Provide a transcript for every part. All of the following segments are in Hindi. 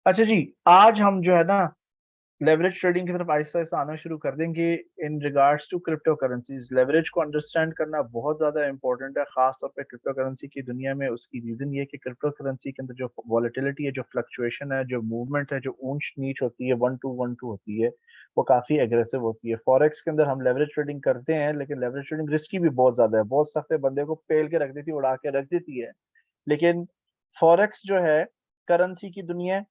अच्छा जी, आज हम जो है ना लेवरेज ट्रेडिंग की तरफ आहिस्ता आहिस्ता आना शुरू कर देंगे in regards to crypto currencies. Leverage को अंडरस्टैंड करना बहुत ज़्यादा इंपॉर्टेंट है, खास तौर पे क्रिप्टो करेंसी की दुनिया में। उसकी रीज़न ये है कि क्रिप्टो करेंसी के अंदर जो वॉलेटिलिटी है, जो फ्लक्चुएशन है, जो मूवमेंट है, जो ऊंच नीच होती है, वन टू होती है, वो काफ़ी एग्रेसिव होती है। फॉरेक्स के अंदर हम लेवरेज ट्रेडिंग करते हैं, लेकिन लेवरेज ट्रेडिंग रिस्की भी बहुत ज़्यादा है। बहुत सख्त है, बंदे को पेल के रख देती है, उड़ा के रख देती है। लेकिन फॉरेक्स जो है करेंसी की दुनिया है,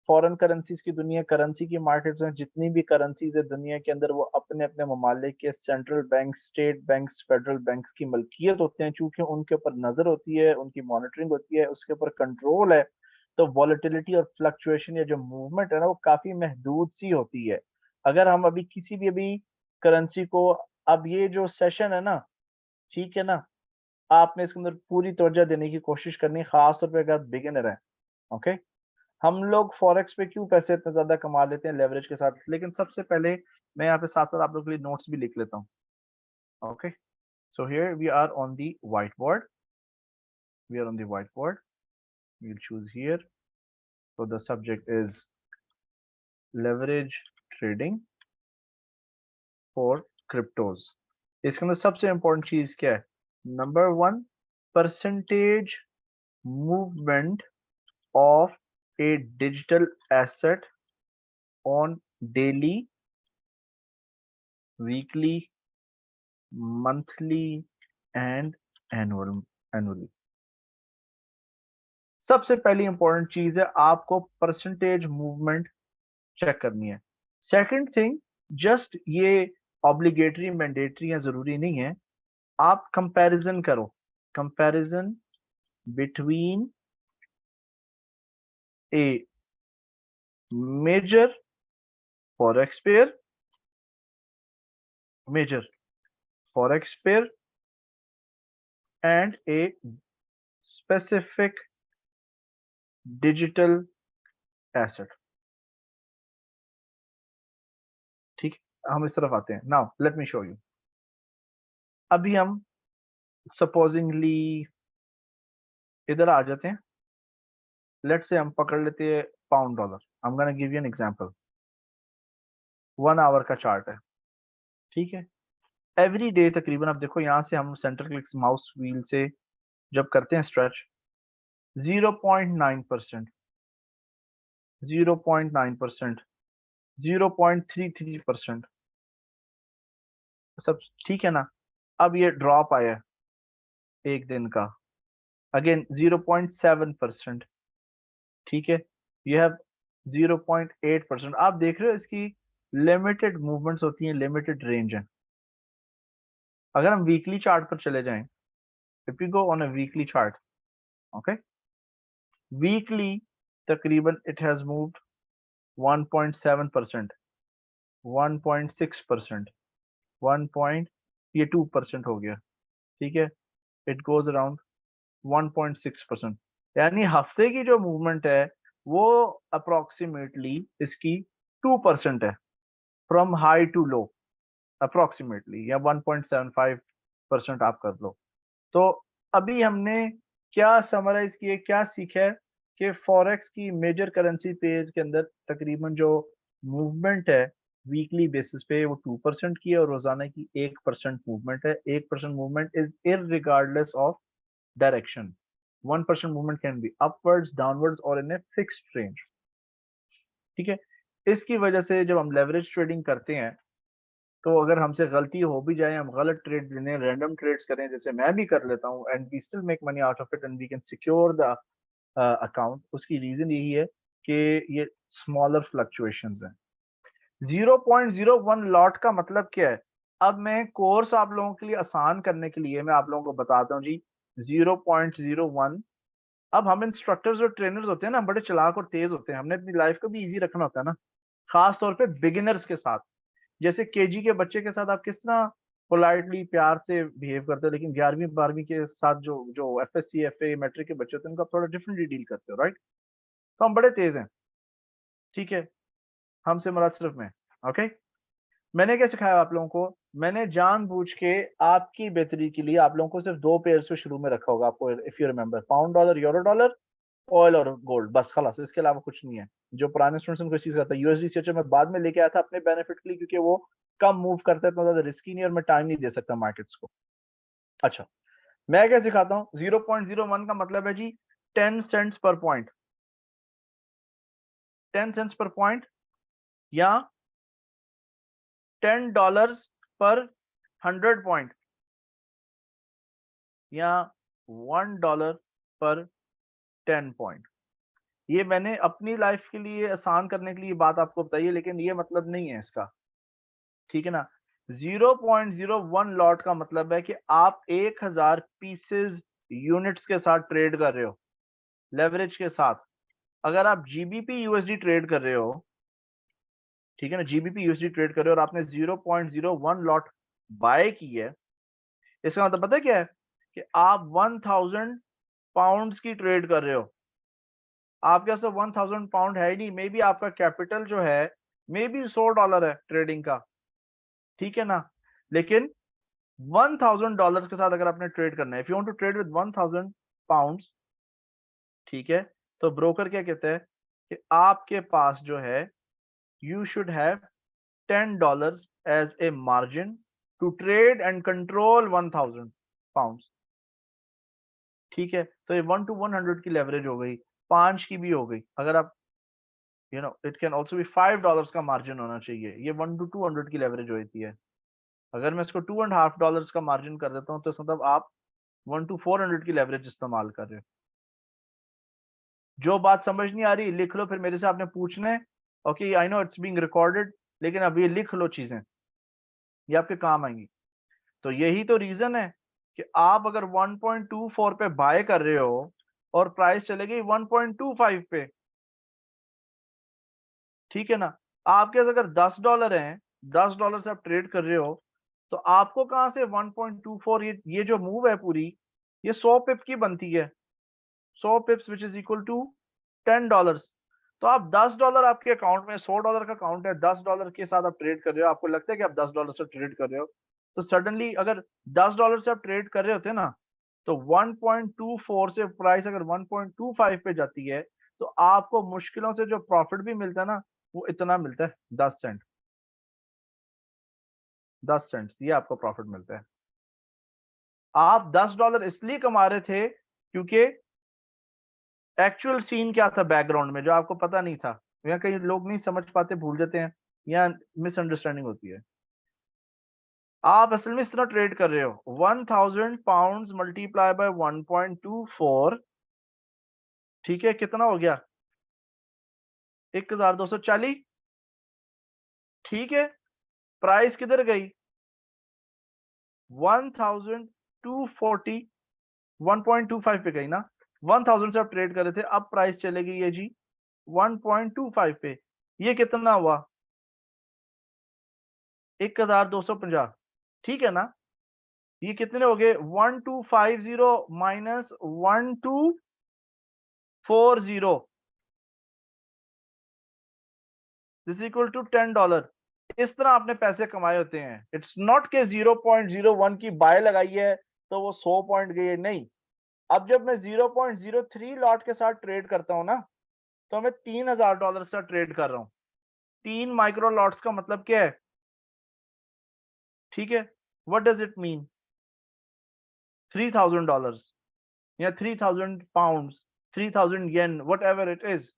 फॉरेन करेंसीज की दुनिया, करेंसी की मार्केट्स हैं। जितनी भी करेंसीज है दुनिया के अंदर, वो अपने अपने ममालिक के central bank, state banks, federal banks की मलकियत होते हैं। चूंकि उनके ऊपर नजर होती है, उनकी मॉनिटरिंग होती है, उसके ऊपर कंट्रोल है, तो वॉलेटिलिटी और फ्लक्चुएशन या जो मूवमेंट है ना, वो काफी महदूद सी होती है। अगर हम अभी किसी भी अभी करेंसी को, अब ये जो सेशन है ना, ठीक है ना, आपने इसके अंदर पूरी तवज्जो देने की कोशिश करनी है, खास तौर पे अगर आप बिगिनर हैं। ओके, हम लोग फॉरेक्स पे क्यों पैसे इतने ज्यादा कमा लेते हैं लेवरेज के साथ? लेकिन सबसे पहले मैं यहाँ पे साथ साथ आप लोगों के लिए नोट्स भी लिख लेता हूँ। Okay, so here we are on the white board, we are on the white board, we'll choose here. So the subject is leverage trading for cryptos. इसके अंदर सबसे इंपॉर्टेंट चीज क्या है? Number one, percentage movement of a digital asset on daily, weekly, monthly and annually. सबसे पहली इंपॉर्टेंट चीज है, आपको परसेंटेज मूवमेंट चेक करनी है। सेकंड थिंग, जस्ट ये ऑब्लिगेटरी मैंडेटरी या जरूरी नहीं है, आप कंपैरिजन करो। Comparison between a major forex pair, major forex pair and a specific digital asset. ठीक है, हम इस तरफ आते हैं। Now let me show you. अभी हम सपोजिंगली इधर आ जाते हैं। लेट्स से हम पकड़ लेते हैं pound dollar. I am gonna give you an example. 1 hour का चार्ट है, ठीक है। एवरी डे तकरीबन आप देखो, यहाँ से हम सेंटर क्लिक माउस व्हील से जब करते हैं स्ट्रेच, 0.9%, 0.9%, 0.33%, सब ठीक है ना। अब ये ड्रॉप आया एक दिन का, अगेन 0.7%, ठीक है। You have 0.8%। आप देख रहे हो इसकी लिमिटेड मूवमेंट्स होती हैं, लिमिटेड रेंज है। अगर हम वीकली चार्ट पर चले जाएं, if you go on a weekly chart, okay, weekly तकरीबन इट हैज मूव्ड 1.7%, 1.6%, 1 पॉइंट, ये 2% हो गया, ठीक है। It goes around 1.6%। यानी हफ्ते की जो मूवमेंट है वो अप्रोक्सीमेटली इसकी 2% है, from high to low, approximately, या 1.75% आप कर लो। तो अभी हमने क्या समराइज किया, क्या सीखा है कि फॉरेक्स की मेजर करेंसी पेयर के अंदर तकरीबन जो मूवमेंट है वीकली बेसिस पे, वो 2% की है, और रोजाना की 1% मूवमेंट है। 1% movement is irregardless of direction. 1% movement can be upwards, downwards और इन ए फिक्स्ड रेंज, ठीक है। इसकी वजह से जब हम लेवरेज ट्रेडिंग करते हैं, तो अगर हमसे गलती हो भी जाए, हम गलत ट्रेड लें, रैंडम ट्रेड्स करें, जैसे मैं भी कर लेता हूँ, and we still make money out of it and we can secure the account, उसकी रीजन यही है कि ये स्मॉलर फ्लक्चुएशंस हैं। 0.01 लॉट का मतलब क्या है? अब मैं कोर्स आप लोगों के लिए आसान करने के लिए मैं आप लोगों को बताता हूँ जी। 0.01, अब हम इंस्ट्रक्टर्स और ट्रेनर्स होते हैं ना, बड़े चालाक और तेज होते हैं। हमने अपनी लाइफ को भी इजी रखना होता है ना, खास तौर पे बिगिनर्स के साथ। जैसे केजी के बच्चे के साथ आप किस तरह पोलाइटली प्यार से बिहेव करते हो, लेकिन 11वीं 12वीं के साथ जो जो एफएससी एफए मैट्रिक के बच्चे होते हैं, उनका आप थोड़ा डिफरेंटली डील करते हो, राइट? तो हम बड़े तेज हैं, ठीक है। हमसे मुराद सिर्फ मैं, ओके। मैंने क्या सिखाया आप लोगों को? मैंने जानबूझ के आपकी बेहतरी के लिए आप लोगों को सिर्फ दो पेयर्स पे शुरू में रखा होगा, आपको, if you remember, pound dollar, euro dollar, oil और गोल्ड, बस खलास, इसके अलावा कुछ नहीं है। जो पुराने स्टूडेंट्स उनको इस चीज का था, यूएसडी सीएचओ मैं बाद में लेके आया था अपने बेनिफिट के लिए, क्योंकि वो कम मूव करता है, इतना ज्यादा रिस्की नहीं, और मैं टाइम नहीं दे सकता मार्केट्स को। अच्छा, मैं क्या सिखाता हूँ, 0.01 का मतलब है जी 10 सेंट्स पर पॉइंट, 10 सेंट्स पर पॉइंट, या $10 पर 100 पॉइंट, या $1 पर 10 पॉइंट। ये मैंने अपनी लाइफ के लिए आसान करने के लिए बात आपको बताई है, लेकिन ये मतलब नहीं है इसका, ठीक है ना। 0.01 लॉट का मतलब है कि आप 1000 पीसेस यूनिट्स के साथ ट्रेड कर रहे हो, लेवरेज के साथ। अगर आप जीबीपी यूएसडी ट्रेड कर रहे हो, ठीक है ना, जीबीपी यूएसडी ट्रेड कर रहे हो, और आपने 0.01 लॉट बाय की है, इसका मतलब पता है क्या है, कि आप 1000 पाउंड्स की ट्रेड कर रहे हो। आपके पास 1000 पाउंड है ही नहीं, मे बी आपका कैपिटल जो है मे बी $100 है ट्रेडिंग का, ठीक है ना। लेकिन $1000 के साथ अगर आपने ट्रेड करना है, if you want to trade with 1000 pounds, ठीक है, तो ब्रोकर क्या कहते हैं कि आपके पास जो है, you should have $10 as a margin to trade and control 1000 pounds, ठीक है। तो ये 1 to 100 की लेवरेज हो गई, 5 की भी हो गई। अगर आप इट कैन ऑल्सो बी $5 का मार्जिन होना चाहिए, ये 1 to 200 की लेवरेज होती है। अगर मैं इसको $2.5 का मार्जिन कर देता हूँ, तो मतलब आप 1 to 400 की लेवरेज इस्तेमाल कर रहे हो। जो बात समझ नहीं आ रही लिख लो, फिर मेरे से आपने पूछना है। Okay, I know it's being recorded, लेकिन अब ये लिख लो चीजें, ये आपके काम आएंगी। तो यही तो रीजन है कि आप अगर 1.24 पे बाय कर रहे हो और प्राइस चले गई 1.25 पे, ठीक है ना। आपके पास अगर $10 हैं, $10 से आप ट्रेड कर रहे हो, तो आपको कहां से 1.24, ये जो मूव है पूरी, ये 100 पिप की बनती है, 100 pips which is equal to $10। तो आप $10 आपके अकाउंट में, $100 का अकाउंट है, $10 के साथ आप ट्रेड कर रहे हो, आपको लगता है कि आप $10 से ट्रेड कर रहे हो, तो सडनली अगर $10 से आप ट्रेड कर रहे होते ना, तो 1.24 से प्राइस अगर 1.25 पे जाती है, तो आपको मुश्किलों से जो प्रॉफिट भी मिलता है ना, वो इतना मिलता है, 10 सेंट, 10 सेंट, ये आपको प्रॉफिट मिलता है। आप $10 इसलिए कमा रहे थे क्योंकि एक्चुअल सीन क्या था बैकग्राउंड में, जो आपको पता नहीं था, या कई लोग नहीं समझ पाते, भूल जाते हैं, या मिसअंडरस्टैंडिंग होती है। आप असल में इस तरह ट्रेड कर रहे हो, 1000 पाउंड मल्टीप्लाई बाय 1.24, ठीक है, कितना हो गया, 1240, ठीक है। प्राइस किधर गई, 1240, 1.25 पे गई ना, 1000 से आप ट्रेड कर रहे थे, अब प्राइस चलेगी ये जी 1.25 पे, ये कितना हुआ, 1250, ठीक है ना। ये कितने हो गए, 1250 माइनस 1240, दिस इक्वल टू $10। इस तरह आपने पैसे कमाए होते हैं। इट्स नॉट के 0.01 की बाय लगाई है तो वो 100 पॉइंट गए, नहीं। अब जब मैं 0.03 लॉट के साथ ट्रेड करता हूं ना, तो मैं $3000 के साथ ट्रेड कर रहा हूं। 3 माइक्रो लॉट्स का मतलब क्या है, ठीक है, व्हाट डज इट मीन, $3000 या 3000 pound, 3000 yen, what ever it is,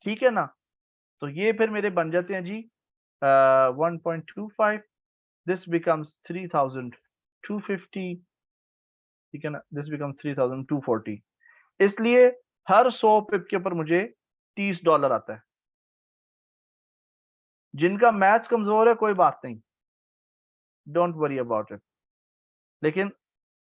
ठीक है ना। तो ये फिर मेरे बन जाते हैं जी 1.25, दिस बिकम्स 3250, ठीक है ना, दिस बिकम्स 3240। इसलिए हर 100 पिप के ऊपर मुझे $30 आता है। जिनका मैथ्स कमजोर है कोई बात नहीं, डोंट वरी अबाउट इट। लेकिन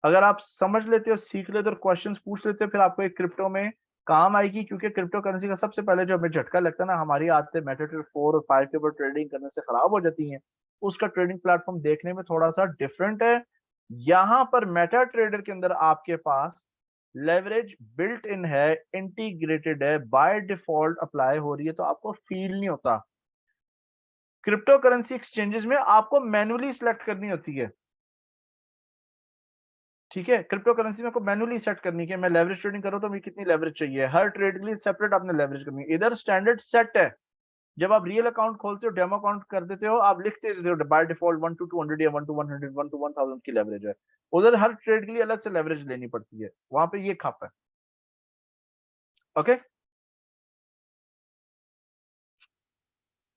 अगर आप समझ लेते हो, सीख लेते हो, क्वेश्चंस पूछ लेते हो, फिर आपको एक क्रिप्टो में काम आएगी। क्योंकि क्रिप्टो करेंसी का सबसे पहले जो हमें झटका लगता है ना, हमारी आदतें मेटाट्रेड 4 और 5 के ऊपर ट्रेडिंग करने से खराब हो जाती हैं। उसका ट्रेडिंग प्लेटफॉर्म देखने में थोड़ा सा डिफरेंट है। यहाँ पर मेटा ट्रेडर के अंदर आपके पास लेवरेज बिल्ट इन है, इंटीग्रेटेड है, बाय डिफॉल्ट अप्लाई हो रही है, तो आपको फील नहीं होता। क्रिप्टो करेंसी एक्सचेंजेस में आपको मैन्युअली सिलेक्ट करनी होती है। ठीक है, क्रिप्टो करेंसी में आपको मैन्युअली सेट करनी है कि मैं लेवरेज ट्रेडिंग कर रहा हूं तो मुझे कितनी लेवरेज चाहिए, हर ट्रेड के लिए सेपरेट आपने लेवरेज करनी है। इधर स्टैंडर्ड सेट है, जब आप रियल अकाउंट खोलते हो, डेमो अकाउंट कर देते हो, आप लिखते देते हो बाय डिफॉल्ट 1 to 200 या 1 to 100, 1 to 1000 की लेवरेज है। उधर हर ट्रेड के लिए अलग से लेवरेज लेनी पड़ती है, वहां पे ये खप है। ओके,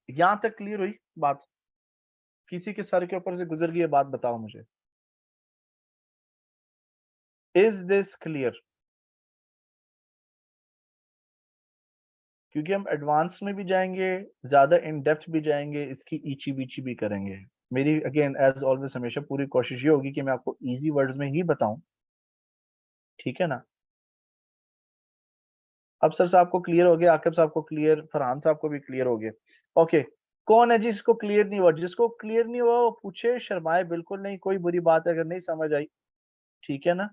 यहां तक क्लियर हुई बात? किसी के सर के ऊपर से गुजर गई ये बात, बताओ मुझे। Is this clear? क्योंकि हम एडवांस में भी जाएंगे, ज्यादा इन डेप्थ भी जाएंगे, इसकी ईची बीची भी करेंगे। मेरी अगेन एज ऑलवेज हमेशा पूरी कोशिश ये होगी कि मैं आपको इजी वर्ड्स में ही बताऊं, ठीक है ना। अब सर साहब को क्लियर हो गया, आकिब साहब को क्लियर, फरहान साहब को भी क्लियर हो गया। ओके, कौन है जिसको क्लियर नहीं हुआ? जिसको क्लियर नहीं हुआ वो पूछे, शर्माए बिल्कुल नहीं, कोई बुरी बात है अगर नहीं समझ आई, ठीक है ना।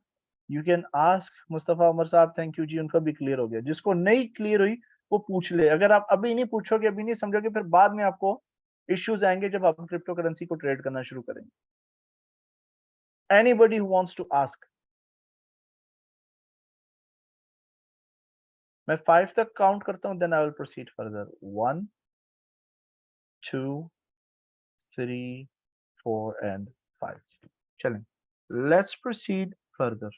You can ask Mustafa Umar साहब, थैंक यू जी, उनका भी क्लियर हो गया। जिसको नहीं क्लियर हुई वो पूछ ले। अगर आप अभी नहीं पूछोगे, अभी नहीं समझोगे, फिर बाद में आपको इश्यूज आएंगे जब आप क्रिप्टो करेंसी को ट्रेड करना शुरू करेंगे। Anybody who wants to ask? मैं 5 तक काउंट करता हूं, then I will proceed further. 1 2 3 4 and 5। चलें, लेट्स प्रोसीड फर्दर।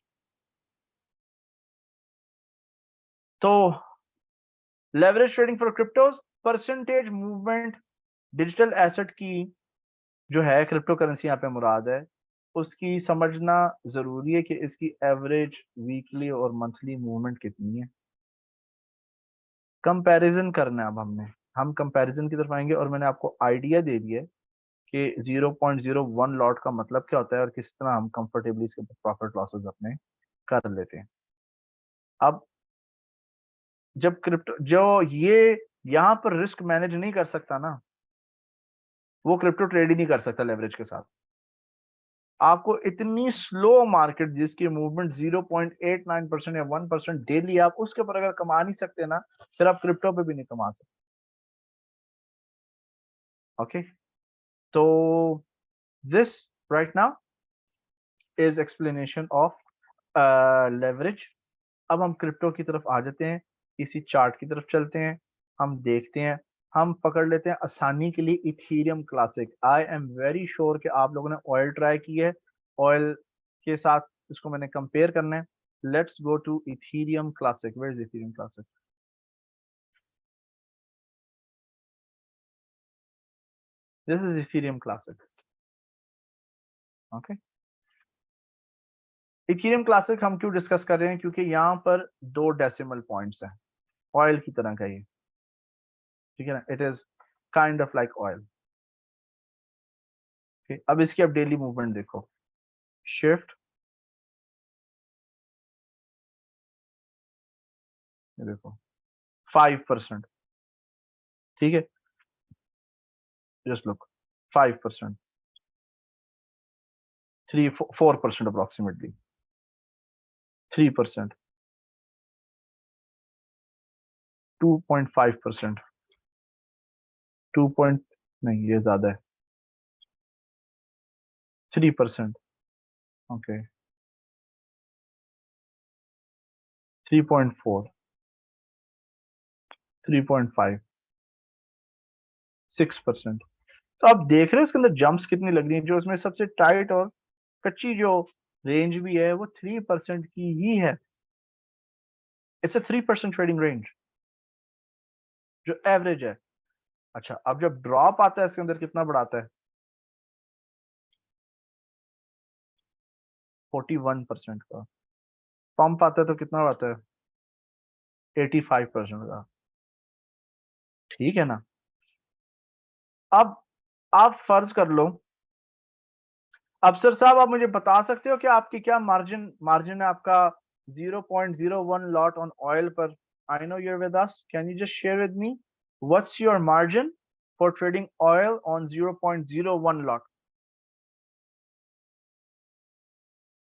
तो leverage trading for cryptos, percentage movement digital asset की जो है क्रिप्टो करेंसी यहाँ पे मुराद है, उसकी समझना जरूरी है कि इसकी एवरेज वीकली और मंथली मूवमेंट कितनी है। कंपैरिजन करना है अब हमने, हम कंपैरिजन की तरफ आएंगे और मैंने आपको आइडिया दे दिया है कि 0.01 लॉट का मतलब क्या होता है और किस तरह हम कंफर्टेबली इसके प्रॉफिट लॉसेस अपने कर लेते हैं। अब जब क्रिप्टो जो ये यहाँ पर रिस्क मैनेज नहीं कर सकता ना, वो क्रिप्टो ट्रेड ही नहीं कर सकता लेवरेज के साथ। आपको इतनी स्लो मार्केट जिसकी मूवमेंट 0.89% या 1% डेली, आप उसके ऊपर अगर कमा नहीं सकते ना, फिर आप क्रिप्टो पे भी नहीं कमा सकते। ओके, तो this right now is explanation of leverage. अब हम क्रिप्टो की तरफ आ जाते हैं, इसी चार्ट की तरफ चलते हैं, हम देखते हैं। हम पकड़ लेते हैं आसानी के लिए Ethereum classic. I am very sure कि आप लोगों ने ऑयल ट्राई की है, ऑयल के साथ इसको मैंने कंपेयर करना है। Let's go to Ethereum classic. Where is Ethereum classic? This is Ethereum classic. Okay, Ethereum classic हम क्यों डिस्कस कर रहे हैं? क्योंकि यहाँ पर 2 डेसिमल पॉइंट्स हैं, ऑयल की तरह का ये, ठीक है ना। It is kind of like oil. अब इसकी अब डेली मूवमेंट देखो, शिफ्ट, ये देखो 5%, ठीक है, जस्ट लुक 5%, 4% अप्रोक्सीमेटली, 3%, 2.5%, 2 पॉइंट नहीं, ये ज्यादा है, 3%, ओके, 3.4, 3.5, 6%। तो आप देख रहे हो इसके अंदर जंप्स कितनी लग रही है। जो इसमें सबसे टाइट और कच्ची जो रेंज भी है वो 3% की ही है। इट्स अ 3% ट्रेडिंग रेंज जो एवरेज है। अच्छा, अब जब ड्रॉप आता है इसके अंदर कितना बढ़ाता है? 41% का। पंप आता है तो कितना बढ़ाता है? 85% का। ठीक है ना। अब आप फर्ज कर लो, अफसर साहब आप मुझे बता सकते हो कि आपकी क्या मार्जिन मार्जिन है आपका 0.01 लॉट ऑन ऑयल पर? I know you're with us, can you just share with me what's your margin for trading oil on 0.01 lot?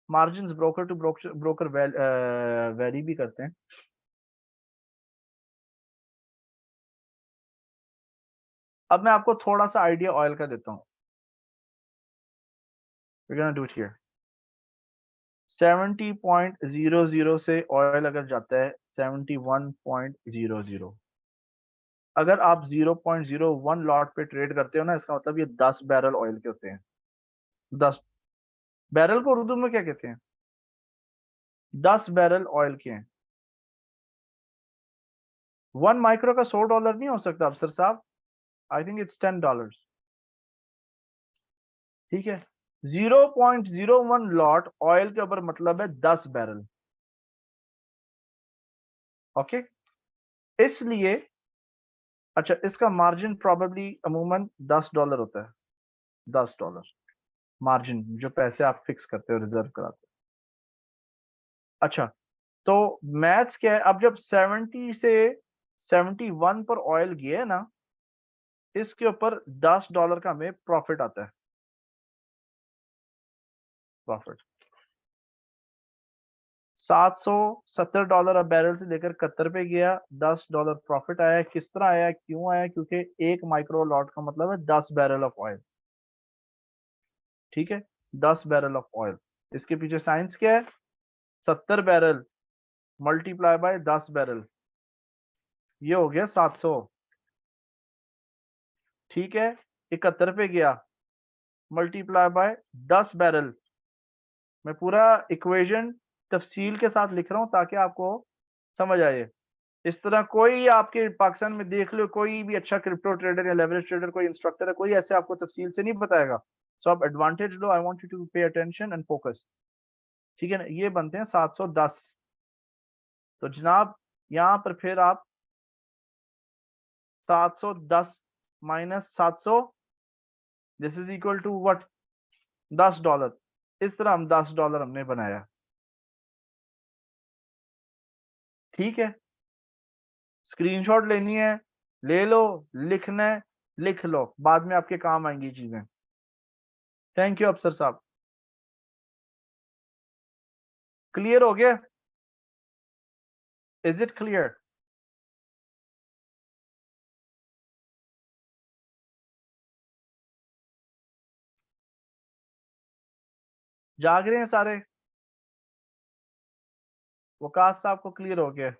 Margin broker to broker vary भी करते हैं। अब मैं आपको थोड़ा सा आइडिया ऑयल का देता हूँ। We gonna do it here. 70.00 से ऑयल अगर जाता है 71.00, अगर आप 0.01 लॉट पे ट्रेड करते हो ना, इसका मतलब ये 10 बैरल ऑयल के होते हैं। 10 बैरल को उर्दू में क्या कहते हैं? 10 बैरल ऑयल के हैं। 1 माइक्रो का $100 नहीं हो सकता अफसर साहब। I think it's $10। ठीक है, 0.01 लॉट ऑयल के ऊपर मतलब है 10 बैरल। ओके, इसलिए अच्छा, इसका मार्जिन प्रोबेबली अमूमन $10 होता है। $10 मार्जिन, जो पैसे आप फिक्स करते हो, रिजर्व कराते हो। अच्छा, तो मैथ्स क्या है, अब जब 70 से 71 पर ऑयल गया है ना, इसके ऊपर $10 का हमें प्रॉफिट आता है। प्रॉफिट $770 अब बैरल से लेकर 71 पे गया, $10 प्रॉफिट आया। किस तरह आया, क्यों आया? क्योंकि एक माइक्रो लॉट का मतलब है 10 बैरल ऑफ ऑयल। ठीक है, 10 बैरल ऑफ ऑयल। इसके पीछे साइंस क्या है? 70 बैरल मल्टीप्लाई बाय 10 बैरल, ये हो गया 700। ठीक है, 71 पे गया, मल्टीप्लाई बाय 10 बैरल। मैं पूरा इक्वेशन तफसील के साथ लिख रहा हूं ताकि आपको समझ आए। इस तरह कोई आपके पाकिस्तान में देख लो, कोई भी अच्छा क्रिप्टो ट्रेडर या लेवरेज ट्रेडर, कोई इंस्ट्रक्टर है, कोई ऐसे आपको तफसील से नहीं बताएगा। सो आप एडवांटेज लो। I want you to pay attention and focus. ठीक है ना, ये बनते हैं 710। तो जनाब यहां पर फिर आप 710 minus 700, this is equal to what? $10। इस तरह हम $10 हमने बनाया। ठीक है, स्क्रीनशॉट लेनी है, ले लो। लिखना है, लिख लो, बाद में आपके काम आएंगी चीजें। थैंक यू अफसर साहब। क्लियर हो गया? Is it clear? जाग रहे हैं सारे? वकास साहब को क्लियर हो गया?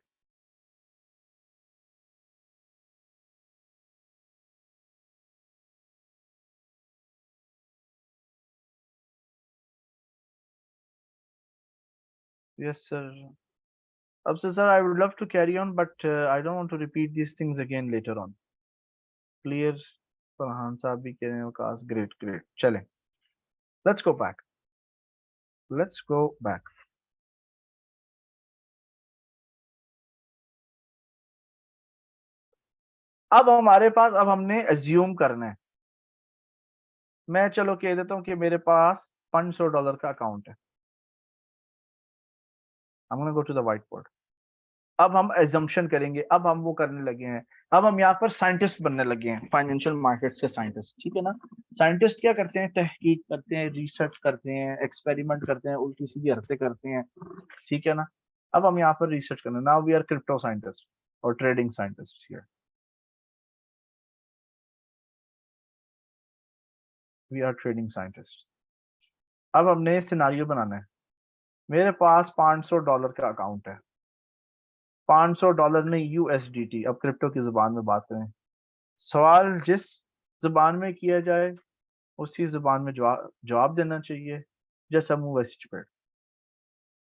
Yes sir. अब sir, I would love to carry on, but I don't want to repeat these things again later on. Clear? Farhan साहब भी कह रहे हैं वकास, ग्रेट ग्रेट। चलें, let's go back, let's go back. अब हमारे पास, अब हमने एज्यूम करना है। मैं चलो कह देता हूं कि मेरे पास $500 का अकाउंट है। I'm gonna go to the whiteboard। अब हम एजम्पशन करेंगे, अब हम वो करने लगे हैं। अब हम यहाँ पर साइंटिस्ट बनने लगे हैं, फाइनेंशियल मार्केट से साइंटिस्ट। ठीक है ना, साइंटिस्ट क्या करते हैं? तहकीक करते हैं, रिसर्च करते हैं, एक्सपेरिमेंट करते हैं, उल्टी सीधी हरकतें करते हैं। ठीक है ना, अब हम यहाँ पर रिसर्च करना। Now we are crypto scientist और trading scientist here. We are trading scientist. अब हमने सिनारियो बनाना है। मेरे पास $500 का अकाउंट है। $500 नहीं, USDT। अब क्रिप्टो की जुबान में बात करें, सवाल जिस जुबान में किया जाए उसी जुबान में जवाब जवाब देना चाहिए। जैसा मुंह वैसी चपेट।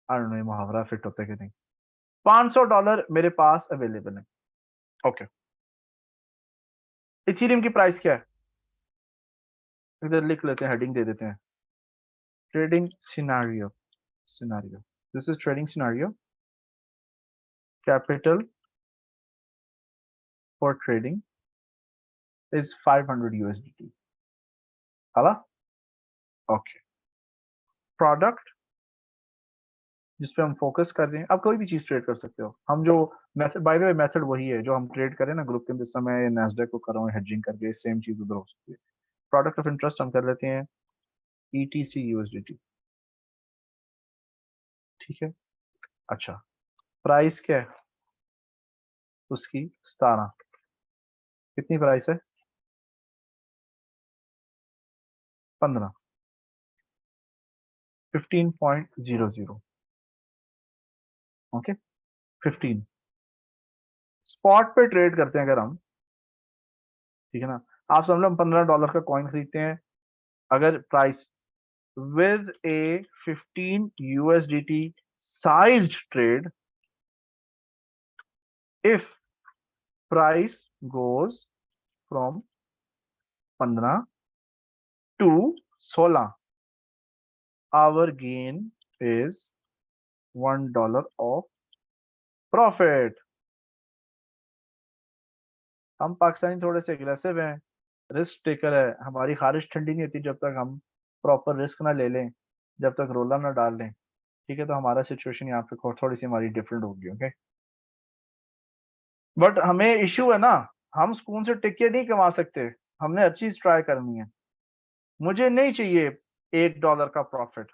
आई डोंट नो ये मुहावरा फिट होता है कि नहीं। $500 मेरे पास अवेलेबल है। ओके, इथेरियम की प्राइस क्या है? इधर लिख लेते हैं, हेडिंग दे देते हैं, trading scenario. Scenario, this is trading scenario. Capital for trading is 500 USDT। हाला? ओके, प्रोडक्ट जिस पे हम फोकस कर रहे हैं, आप कोई भी चीज ट्रेड कर सकते हो। हम जो method, by the way method वही है जो हम ट्रेड करें ना ग्रुप के अंदर। समय नैस्डैक को कर रहा हूँ हेजिंग करके, सेम चीज उधर हो सकती है। प्रोडक्ट ऑफ इंटरेस्ट हम कर लेते हैं ETC USDT। ठीक है, अच्छा, प्राइस क्या है उसकी? 17। कितनी प्राइस है? 15। 15.00, ओके 15। स्पॉट पे ट्रेड करते हैं अगर हम, ठीक है ना, आप समझ लो हम $15 का कॉइन खरीदते हैं, अगर price with A 15 USDT sized trade, if price goes from 15 to 16, our gain is $1 of profit। हम पाकिस्तानी थोड़े से एग्रेसिव हैं, रिस्क टेकर है, हमारी खारिश ठंडी नहीं होती जब तक हम प्रॉपर रिस्क ना ले लें, जब तक रोला ना डाल लें, ठीक है। तो हमारा सिचुएशन यहाँ पे थोड़ी सी हमारी डिफरेंट होगी, ओके। बट हमें इश्यू है ना, हम सुकून से टिके नहीं कमा सकते, हमने हर चीज ट्राई करनी है। मुझे नहीं चाहिए $1 का profit,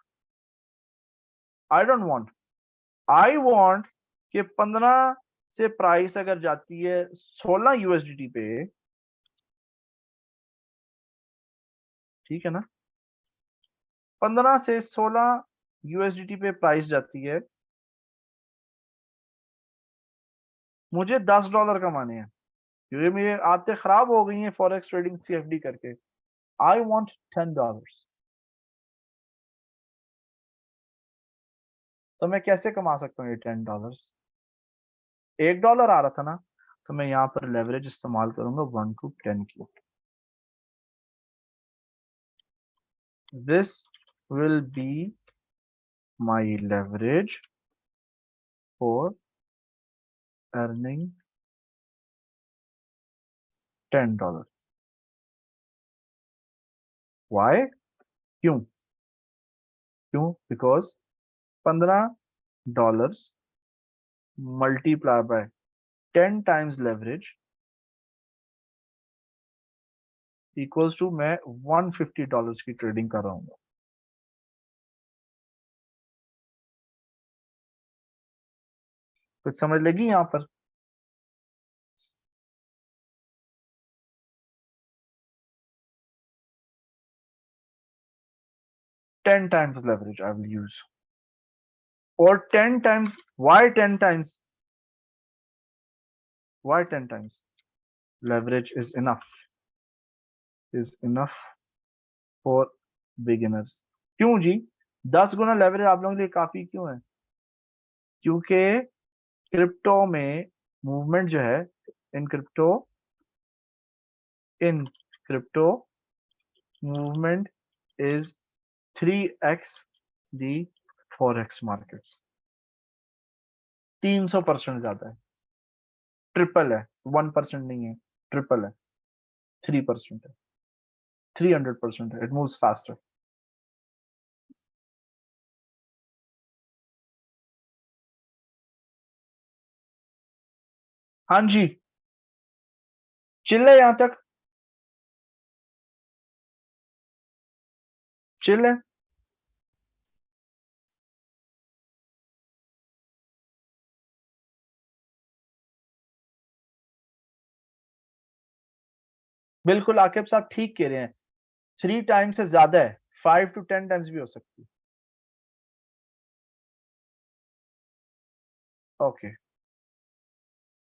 I don't want, I want कि 15 से प्राइस अगर जाती है 16 USDT पे, ठीक है ना, 15 से 16 USDT पे प्राइस जाती है, मुझे $10 कमाने हैं, क्योंकि मेरी आदतें खराब हो गई हैं फॉरेक्स ट्रेडिंग CFD करके। I want $10। तो मैं कैसे कमा सकता हूँ ये $10? $1 आ रहा था ना, तो मैं यहाँ पर लेवरेज इस्तेमाल करूंगा 1 to 10 की। This will be my leverage for earning $10। Why? क्यों? क्यों? Because $15 multiply by 10 times leverage equals to मैं $150 की ट्रेडिंग कर रहा हूँ। कुछ समझ लगी यहाँ पर? Ten times leverage I will use, और 10 times, why 10 times, why 10 times? leverage is enough for beginners। क्यों जी? 10 गुना लेवरेज आप लोगों के लिए काफी क्यों है? क्योंकि क्रिप्टो में मूवमेंट जो है, in crypto in crypto movement is 3x the forex markets. 300% ज्यादा है, ट्रिपल है, 1% नहीं है, ट्रिपल है, 3% है, 300% है, इट मूव्स फास्टर। हाँ जी, चिल है, यहां तक चिल है। बिल्कुल आकिब साहब ठीक कह रहे हैं, 3 टाइम्स से ज्यादा है, 5 to 10 टाइम्स भी हो सकती है। ओके,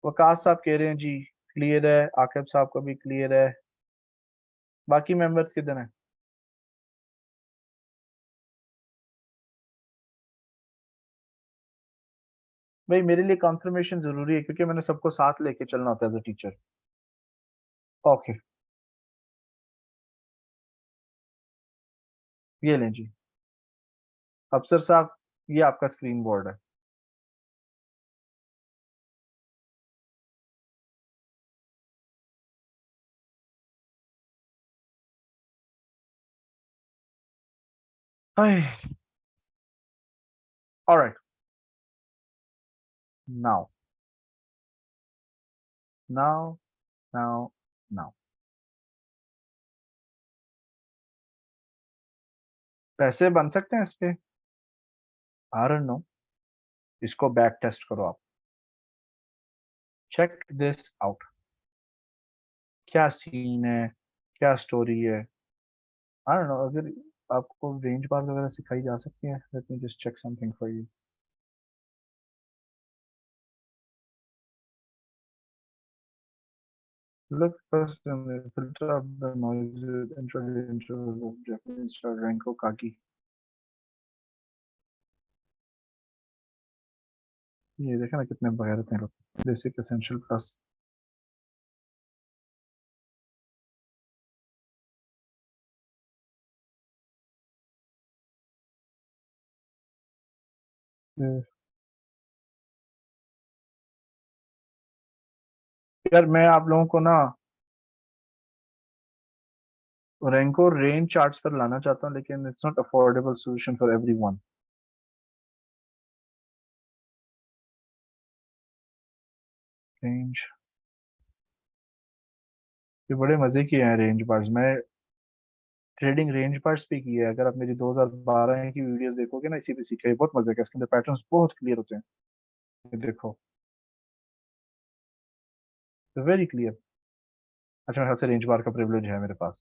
वकास साहब कह रहे हैं जी क्लियर है, आकिब साहब का भी क्लियर है, बाकी मेंबर्स किधर हैं? भाई मेरे लिए कंफर्मेशन जरूरी है, क्योंकि मैंने सबको साथ लेके चलना होता है एज अ टीचर। ओके, ये लें जी, अफसर साहब, ये आपका स्क्रीन बोर्ड है। Alright, now now now now पैसे बन सकते हैं इस पे? आई डोंट नो, इसको बैक टेस्ट करो आप, चेक दिस आउट, क्या सीन है, क्या स्टोरी है, आई डोंट नो। अगर आपको रेंज बार वगैरह सिखाई जा सकती है? Let me just check something for you. Look first in the filter of the noise interval of Japanese star Renko Kaki. ये देखा ना कितने बगैरत हैं लोग। Basic essential plus. यार मैं आप लोगों को ना रेंको रेंज चार्ट्स पर लाना चाहता हूँ, लेकिन it's not affordable solution for everyone. Range, ये बड़े मजे की हैं रेंज बार्स। मैं ट्रेडिंग रेंज बार्स पे की है। अगर आप मेरी 2012 की वीडियोस देखोगे ना, इसी पे सीखा है। बहुत मजे का, इसके अंदर पैटर्न्स बहुत क्लियर होते हैं। ये देखो, वेरी क्लियर। अच्छा, मेरे ख्याल से रेंज बार का प्रिविलेज है मेरे पास।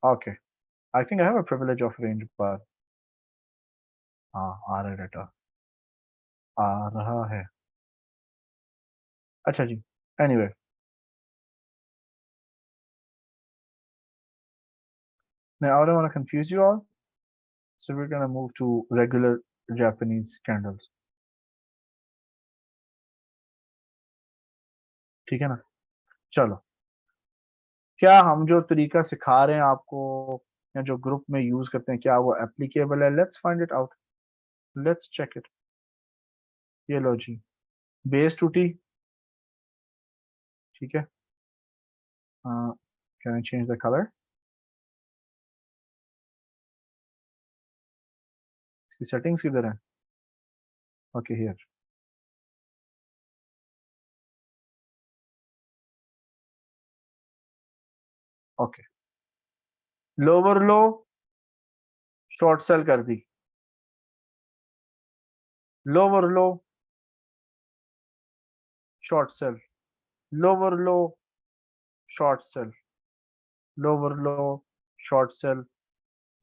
Okay, I think I have a privilege of range bar. हाँ, आ रहा है डाटा, आ रहा है। अच्छा जी, anyway, now I don't want to confuse you all, so we're gonna move to regular Japanese candles। ठीक है ना? चलो, क्या हम जो तरीका सिखा रहे हैं आपको या जो ग्रुप में यूज करते हैं, क्या वो एप्लीकेबल है? Let's find it out, let's check it. ये लो जी, बेस टूटी। ठीक है, can I change the colour? इसकी सेटिंग्स किधर है? Okay, here. Okay, lower low short sell कर दी, lower low short sell, lower low short sell, lower low short sell,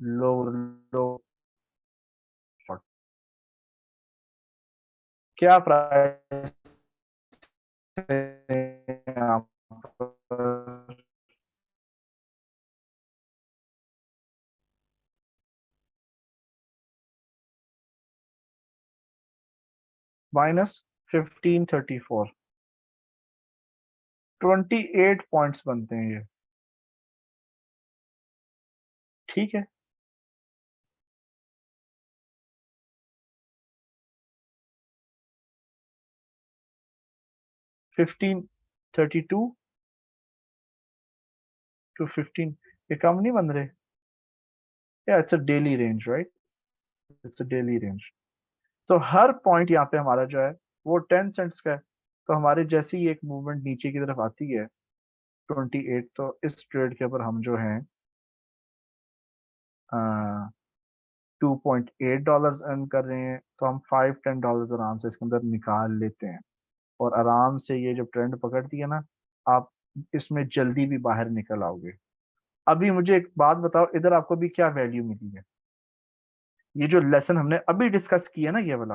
lower low short. क्या प्राइस है -1534, 28 पॉइंट्स बनते हैं ये। ठीक है, 1532 to 15, ये कम नहीं बन रहे? या it's a daily range, right? It's a daily range. तो हर पॉइंट यहाँ पे हमारा जो है वो 10 सेंट्स का है। तो हमारे जैसे ही एक मूवमेंट नीचे की तरफ आती है 28, तो इस ट्रेड के ऊपर हम जो है $2.8 अर्न कर रहे हैं। तो हम $5-10 आराम से इसके अंदर निकाल लेते हैं, और आराम से ये जब ट्रेंड पकड़ती है ना, आप इसमें जल्दी भी बाहर निकल आओगे। अभी मुझे एक बात बताओ, इधर आपको भी क्या वैल्यू मिली है? ये जो लेसन हमने अभी डिस्कस किया ना, ये वाला,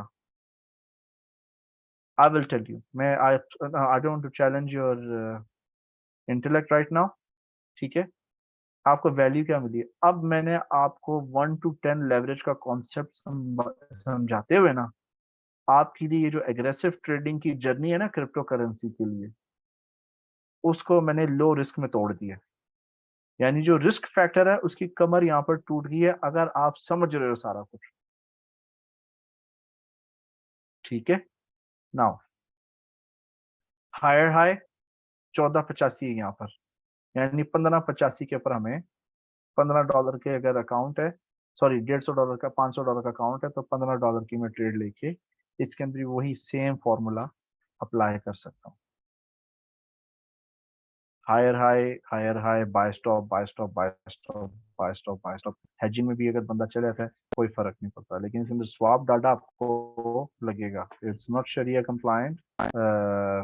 आई विल टेल यू। मैं I don't to challenge your intellect right now. ठीक है, आपको वैल्यू क्या मिली है? अब मैंने आपको 1 to 10 लेवरेज का कॉन्सेप्ट समझाते हुए ना, आपके लिए ये जो एग्रेसिव ट्रेडिंग की जर्नी है ना क्रिप्टो करेंसी के लिए, उसको मैंने लो रिस्क में तोड़ दिया। यानी जो रिस्क फैक्टर है उसकी कमर यहाँ पर टूट गई है, अगर आप समझ रहे हो सारा कुछ। ठीक है, नाउ हायर हाई 1485 है यहाँ पर, यानी 1585 के ऊपर हमें $15 के अगर अकाउंट है, सॉरी $150 का, $500 का अकाउंट है, तो $15 की मैं ट्रेड लेके इसके अंदर भी वही सेम फॉर्मूला अप्लाई कर सकता हूँ। Higher high, higher high, buy stop, buy stop, buy stop, buy stop. Hedging में भी अगर बंदा चले जाता है कोई फर्क नहीं पड़ता, लेकिन इसके अंदर स्वाप डाटा आपको लगेगा। It's not sharia compliant.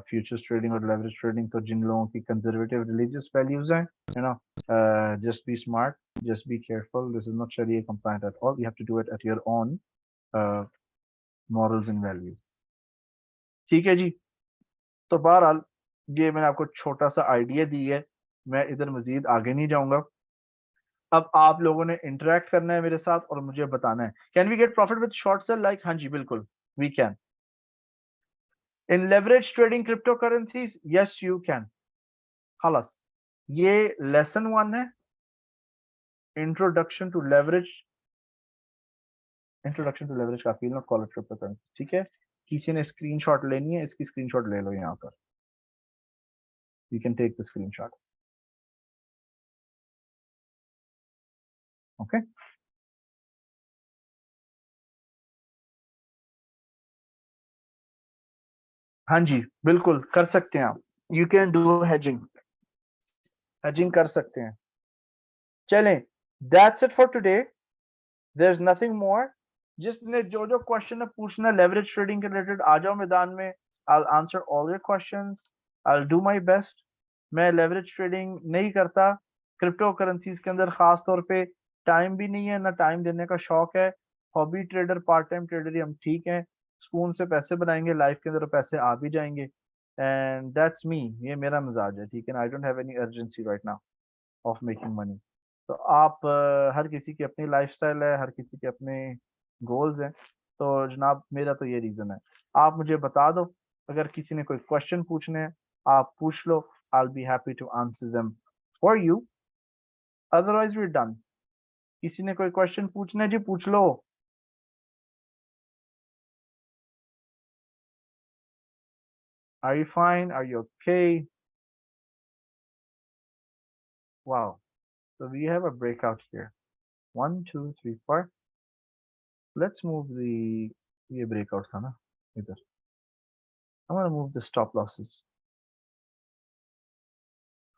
Futures trading और लेवरेज ट्रेडिंग तो जिन लोगों की कंजर्वेटिव रिलीजियस वैल्यूज हैं, you know, just be smart, just be careful. This is not Sharia compliant at all. You have to do it at your own morals and values. ठीक है जी। तो बहरहाल ये मैंने आपको छोटा सा आइडिया दी है, मैं इधर मजीद आगे नहीं जाऊंगा। अब आप लोगों ने इंटरेक्ट करना है मेरे साथ और मुझे बताना है, can we get profit with short sell? Like हाँ जी बिल्कुल, we can. In leverage trading crypto currencies, yes you can. खलास, ये लेसन 1 है, introduction to leverage. Introduction to leverage का feel not call it crypto currency, ठीक है। किसी ने स्क्रीनशॉट लेनी है, इसकी स्क्रीनशॉट ले लो यहाँ पर, you can take the screenshot, okay. हाँ जी बिल्कुल कर सकते हैं आप, यू कैन डू हेजिंग, हेजिंग कर सकते हैं। चलें, that's it for today, there is nothing more. जिसने जो जो क्वेश्चन है पूछना लेवरेज ट्रेडिंग के रिलेटेड, आ जाओ मैदान में, I will answer all your questions, I will do my best. मैं लेवरेज ट्रेडिंग नहीं करता क्रिप्टो करेंसीज के अंदर, खास तौर पे टाइम भी नहीं है ना टाइम देने का शौक है। Hobby trader, part time trader ही हम ठीक हैं, सुकून से पैसे बनाएंगे लाइफ के अंदर, पैसे आ भी जाएंगे, एंड दैट्स मी, ये मेरा मिजाज है, ठीक है ना। I don't have any urgency right now of making money. तो आप हर किसी की अपनी लाइफस्टाइल है, हर किसी के अपने गोल्स हैं, तो जनाब मेरा तो ये रीजन है। आप मुझे बता दो, अगर किसी ने कोई क्वेश्चन पूछने हैं आप पूछ लो, I will be happy to answer them for you, otherwise we done. किसी ने कोई क्वेश्चन पूछना है जी, पूछ लो। Are you fine, are you okay? Wow, so we have a breakout here, 1 2 3 4, let's move the, ये breakout था ना इधर, I'm gonna move the stop losses,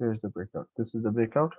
here's the breakout, this is the breakout,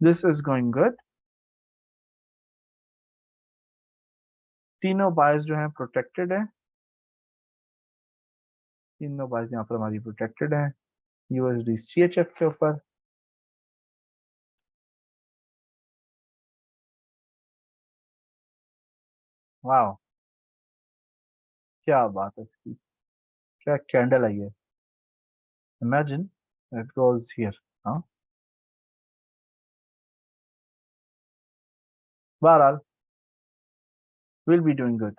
this is going good। तीनों बायर्स जो हैं प्रोटेक्टेड हैं, तीनों बायर्स यहाँ पर हमारी प्रोटेक्टेड हैं यूएसडी सीएचएफ के ऊपर। वाओ, क्या बात है इसकी, क्या कैंडल आई है, इमेजिन इट गोज हियर। हाँ, बहरहाल will be doing good.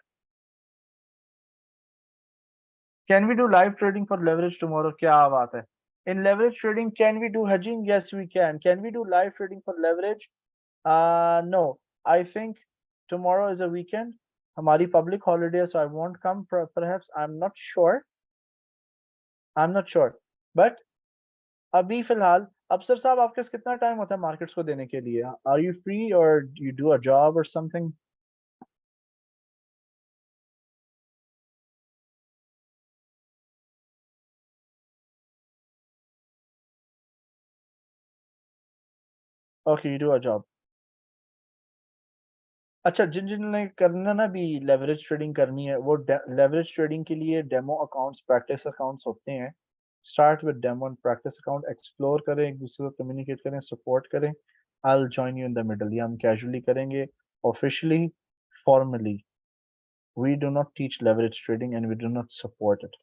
Can we do live trading for leverage tomorrow? क्या बात है, in leverage trading can we do hedging? Yes we can. Can we do live trading for leverage? No, I think tomorrow is a weekend, हमारी public holiday, so I won't come, perhaps, I'm not sure, but अभी फिलहाल अफसर साहब आपके पास कितना टाइम होता है मार्केट्स को देने के लिए? आर यू फ्री और यू डू अ जॉब और something? Okay, you do a job. अच्छा, जिन जिन ने करना ना भी लेवरेज ट्रेडिंग करनी है, वो लेवरेज ट्रेडिंग के लिए डेमो अकाउंट्स, प्रैक्टिस अकाउंट्स होते हैं। Start with demo and practice account, explore करें, एक दूसरे को कम्युनिकेट करें, सपोर्ट करें। I will join you in the middle, ये हम कैजुअली करेंगे। Officially, formally, we do not teach leverage trading and we do not support it.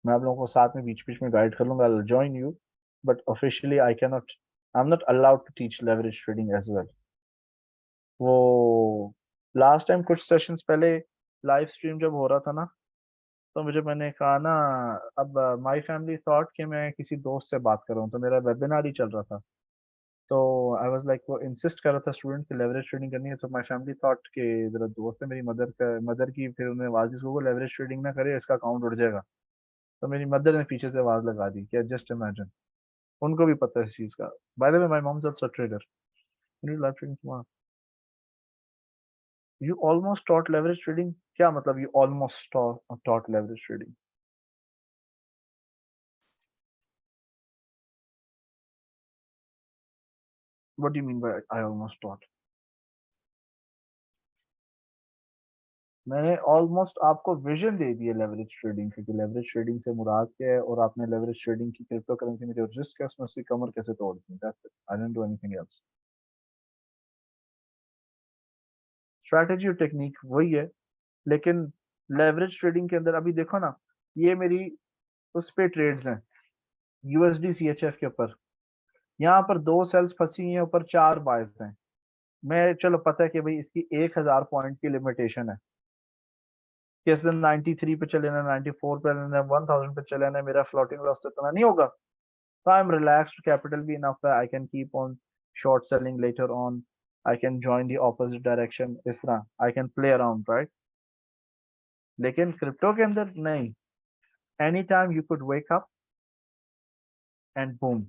मैं आप लोगों को साथ में बीच बीच में गाइड कर लूंगा, I will join you, but officially I can not, I am not allowed to teach leverage trading as well. वो लास्ट टाइम कुछ सेशंस पहले लाइव स्ट्रीम जब हो रहा था ना, तो मुझे, मैंने कहा ना, अब माय फैमिली थॉट कि मैं किसी दोस्त से बात कर रहा हूँ, तो मेरा वेबिनार ही चल रहा था, तो आई वाज लाइक, वो इंसिस्ट कर रहा था स्टूडेंट की लेवरेज ट्रेडिंग करनी है, तो माय फैमिली थॉट कि जरा दोस्त है मेरी मदर की, फिर उन्हें आवाज दी इसको लेवरेज ट्रेडिंग ना करे, इसका अकाउंट उड़ जाएगा। तो मेरी मदर ने पीछे से आवाज लगा दी, क्या, जस्ट इमेजिन, उनको भी पता है इस चीज का। By the way, my moms also trader, live trading. You almost taught leverage trading? क्या मतलब you almost taught leverage trading? What do you mean by I almost taught? मैंने ऑलमोस्ट आपको विजन दे दी है लेवरेज ट्रेडिंग की कि लेवरेज ट्रेडिंग से मुराद क्या है और आपने लेवरेज ट्रेडिंग की क्रिप्टो करेंसी में जो रिस्क है उसमें उसकी कमर कैसे तोड़ दी। That's it, I didn't do anything else. Strategy और टेक्निक वही है, लेकिन लेवरेज ट्रेडिंग के अंदर अभी देखो ना, ये मेरी उस पे ट्रेड्स हैं यूएसडी सीएचएफ के ऊपर। यहाँ पर 2 सेल्स फंसी हैं, ऊपर 4 बायर्स हैं। मैं चलो पता है कि भाई इसकी 1000 पॉइंट की लिमिटेशन है कि इसने 93 पे चले ना, 94 पे चले ना, 1000 पे चले ना, मेरा फ्लोटिंग लॉस तो इतना नहीं होगा। So I'm relaxed, capital be enough that I can keep on short selling later on. I can join the opposite direction. इस तरह I can play around, right? लेकिन क्रिप्टो के अंदर नहीं, anytime you could wake up and boom,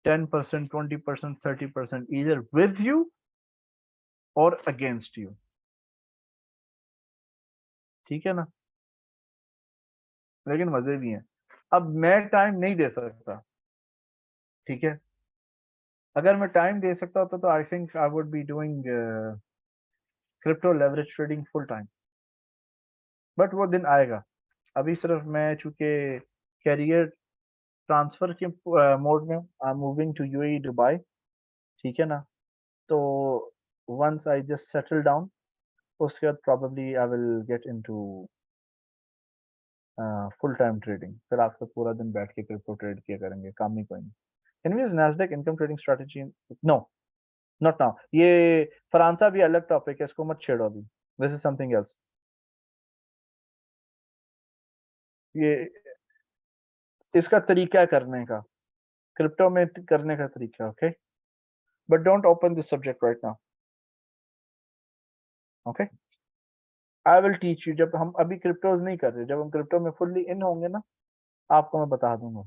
10%, 20%, 30%, either with you or against you. ठीक है ना? लेकिन मजे भी हैं। अब मैं टाइम नहीं दे सकता, ठीक है? अगर मैं टाइम दे सकता होता तो आई think I would be doing crypto leverage trading full time, but वो दिन आएगा। अभी सिर्फ मैं चूंकि कैरियर ट्रांसफर के मोड में I am moving to UAE Dubai, ठीक है ना? तो once I just settle down, उसके बाद probably I will get into full time trading. फिर आपसे पूरा दिन बैठ के क्रिप्टो ट्रेड किया करेंगे, काम ही कोई नहीं। Can we use Nasdaq income trading strategy? No, not now. ये फ्रांसा भी अलग टॉपिक है, इसको मत छेड़ो अभी। This is something else. ये इसका तरीका करने का, क्रिप्टो में करने का तरीका, okay? But don't open this subject right now, okay? I will teach you. जब हम अभी क्रिप्टोज नहीं कर रहे, जब हम क्रिप्टो में फुल्ली इन होंगे ना, आपको मैं बता दूंगा।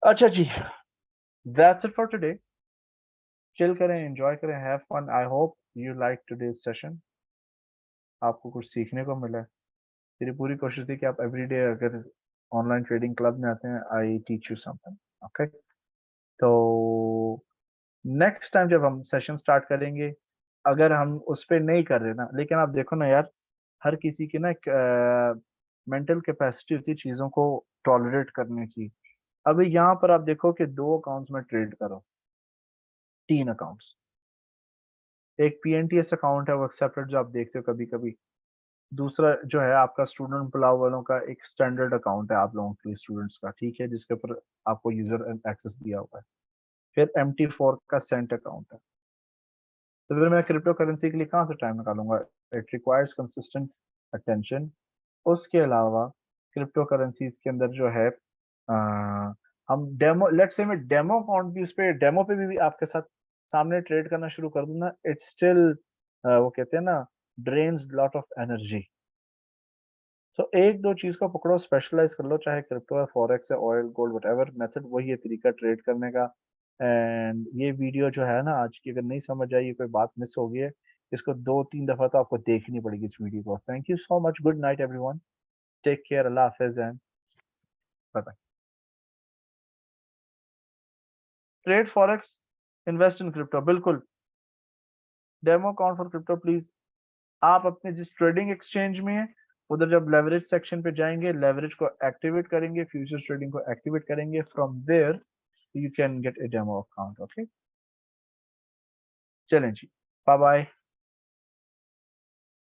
अच्छा जी, that's it for today. Chill करें, एंजॉय करें, have fun. I hope you like today's session, आपको कुछ सीखने को मिला है। मेरी पूरी कोशिश थी कि आप एवरीडे अगर ऑनलाइन ट्रेडिंग क्लब में आते हैं, I teach you something, okay? तो नेक्स्ट टाइम जब हम सेशन स्टार्ट करेंगे, अगर हम उस पे नहीं कर रहे ना, लेकिन आप देखो ना यार, हर किसी की ना एक मेंटल कैपेसिटी होती है चीजों को टॉलरेट करने की। अभी यहाँ पर आप देखो कि 2 अकाउंट्स में ट्रेड करो, 3 अकाउंट्स। एक पीएनटीएस अकाउंट है, वो एक्सेप्टेड, जो आप देखते हो कभी कभी। दूसरा जो है आपका स्टूडेंट पुलाव वालों का एक स्टैंडर्ड अकाउंट है, आप लोगों के लिए स्टूडेंट्स का, ठीक है, जिसके ऊपर आपको यूजर एक्सेस दिया हुआ है। फिर MT4 का सेंट अकाउंट है। तो फिर मैं क्रिप्टो करेंसी के लिए कहाँ से टाइम निकालूंगा? It requires consistent attention. उसके अलावा क्रिप्टो करेंसीज के अंदर जो है हम डेमो, लेट्स से मैं डेमो अकाउंट भी, उस पे डेमो पे भी आपके साथ सामने ट्रेड करना शुरू कर दूं ना, इट्स स्टिल वो कहते हैं ना, ड्रेन्स लॉट ऑफ एनर्जी। तो एक दो चीज को पकड़ो, स्पेशलाइज कर लो, चाहे क्रिप्टो है, फॉरेक्स है, ऑयल, गोल्ड, वट मेथड वही है, तरीका ट्रेड करने का। एंड ये वीडियो जो है ना आज की, अगर नहीं समझ आई, कोई बात मिस हो गई है, इसको 2-3 दफा तो आपको देखनी पड़ेगी इस वीडियो को। Thank you so much, good night everyone, take care, अल्लाह हाफिज and bye bye. Trade forex, invest in crypto, बिल्कुल। Demo account for crypto please. आप अपने जिस ट्रेडिंग एक्सचेंज में है, उधर जब लेवरेज सेक्शन पे जाएंगे, लेवरेज को एक्टिवेट करेंगे, फ्यूचर्स ट्रेडिंग को एक्टिवेट करेंगे, from there you can get a demo account, okay? चलें जी, बाय बाय।